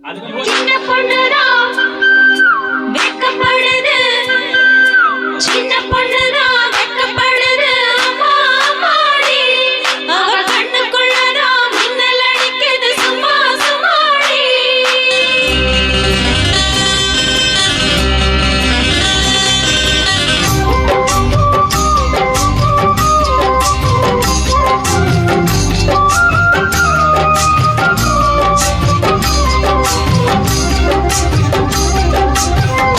சின்ன பொண்ணுதான் வெட்கப்படுது, சின்ன பொண்ணுதான் வெட்கப்படுது. அம்மா அம்மாடி, அவ கண்ணுக்குள்ளதான் மின்னல் அடிக்குது. சும்மா சும்மாடி.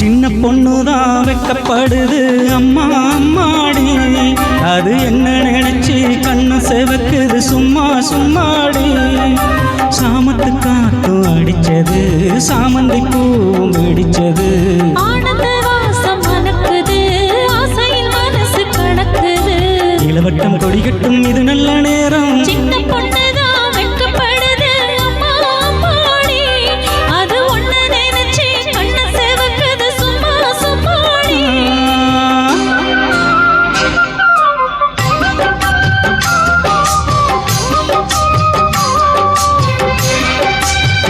சின்ன பொண்ணுதான் வெட்கப்படுது. அம்மா அம்மாடி, அது என்ன நினைச்சு கண்ணு செவக்குது. சும்மா சும்மாடி. சாமத்து காத்தும் அடிச்சது, சாமந்தி பூவும் வெடிச்சது. ஆனந்த வாசம் மணக்குது, ஆசையில் மனசு கணக்குது. இளவட்டம் கொடிகட்டும் இது நல்ல நேரம். சின்ன பொண்ணுதான் வெட்கப்படுது. அம்மா அம்மாடி, அது ஒண்ணு நினைச்சு கண்ணு செவக்குது. சும்மா சும்மாடி.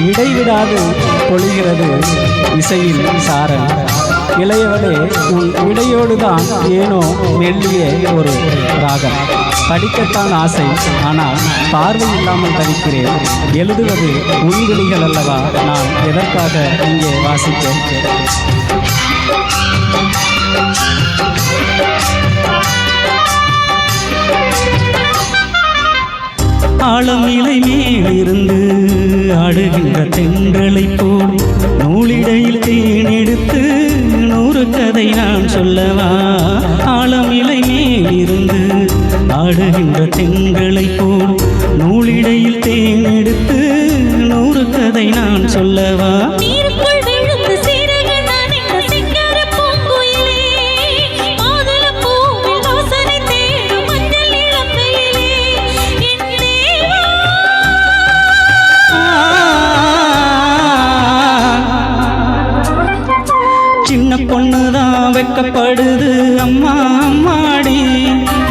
இடைவிடாது பொழிகிறது இசையின் சாரல். இளையவளே, உன் இடையோடுதான் ஏனோ மெல்லிய ஒரு ராகம். படிக்கத்தான் ஆசை, ஆனால் பார்வை இல்லாமல் தவிக்கிறேன். எழுதுவது உள்விழிகள் அல்லவா, நான் எதற்காக இங்கே வாசித்தேன்? ஆழம் இலை மேலிருந்து ஆடுகின்ற தென்றலை போல் நூலிடையில் தேனெடுத்து 100 கதை நான் சொல்லவா? ஆழம் இலை மேலிருந்து ஆடுகின்ற தென்றலை போல் நூலிடையில் தேனெடுத்து 100 கதை நான் சொல்லவா? நீருக்குள் விழுந்து சீரக நனைந்த சிங்கார பூங்குயிலே, மாதுள பூவில் வாசனை தேடும் மஞ்சள் இளம்பெயிலே, என் தேவா. சின்ன பொண்ணுதான் வெட்கப்படுது. அம்மா அம்மாடி,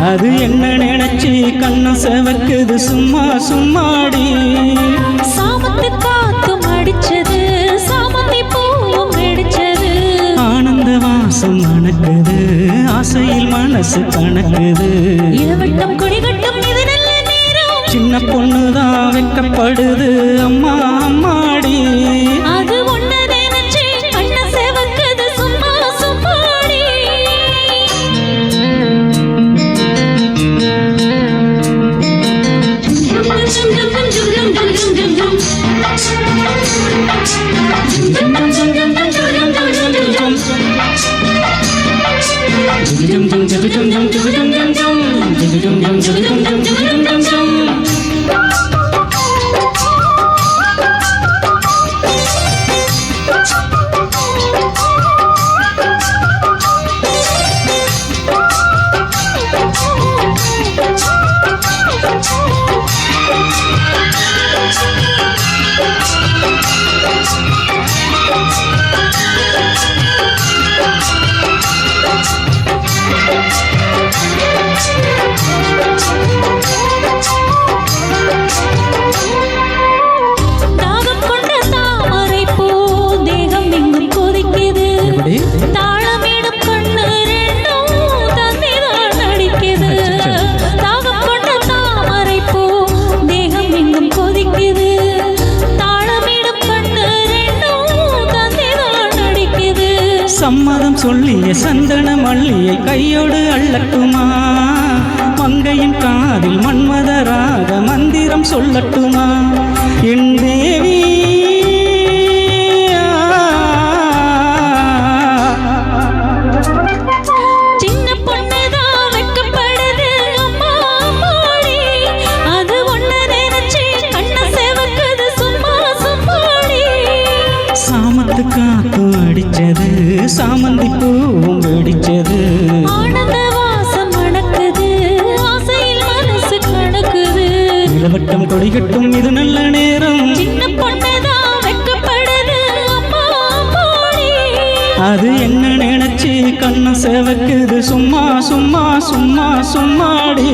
அது என்ன நினைச்சு கண்ணு செவக்குது. சும்மா சும்மாடி. சாமத்து காத்தும் அடிச்சது, சாமந்தி பூவும் வெடிச்சது. ஆனந்த வாசம் மணக்குது, ஆசையில் மனசு கணக்குது. இளவட்டம் கொடிகட்டும் இது நல்ல நேரம். சின்ன பொண்ணுதான் வெட்கப்படுது. அம்மா அம்மாடி, அது ஒண்ணு நினைச்சு கண்ணு செவக்குது. சும்மா சும்மாடி. தாகம் கொண்ட தாமரை பூ தேகம் எங்கும் கொதிக்குது. தாளமிடும் கண்ணு ரெண்டும் தந்திதான் நடிக்குது. தாகம் கொண்ட தாமரை பூ தேகம் எங்கும் கொதிக்குது. தாளமிடும் கண்ணு ரெண்டும் தந்திதான் நடிக்குது. சம்மதம் சொல்லிய சந்தன மல்லியை கையோடு அள்ளட்டுமா? மங்கையின் காதில் மன்மதராக மந்திரம் சொல்லட்டுமா? என் தேவி. சின்ன பொண்ணுதான் வெட்கப்படுது. அம்மா அம்மாடி, அது ஒண்ணு நினைச்சு கண்ணு செவக்குது. சும்மா சும்மாடி. சாமத்து காத்து அடிச்சது, சாமந்தி பூவும் வெடிச்சது. ஆனந்த வாசம் மணக்குது, ஆசையில் மனசு கணக்குது. இளவட்டம் கொடிகட்டும் இது நல்ல நேரம். சின்ன பொண்ணுதான் வெட்கப்படுது. அம்மா அம்மாடி, அது என்ன நினைச்சு கண்ணு செவக்குது. சும்மா சும்மா சும்மா சும்மாடி.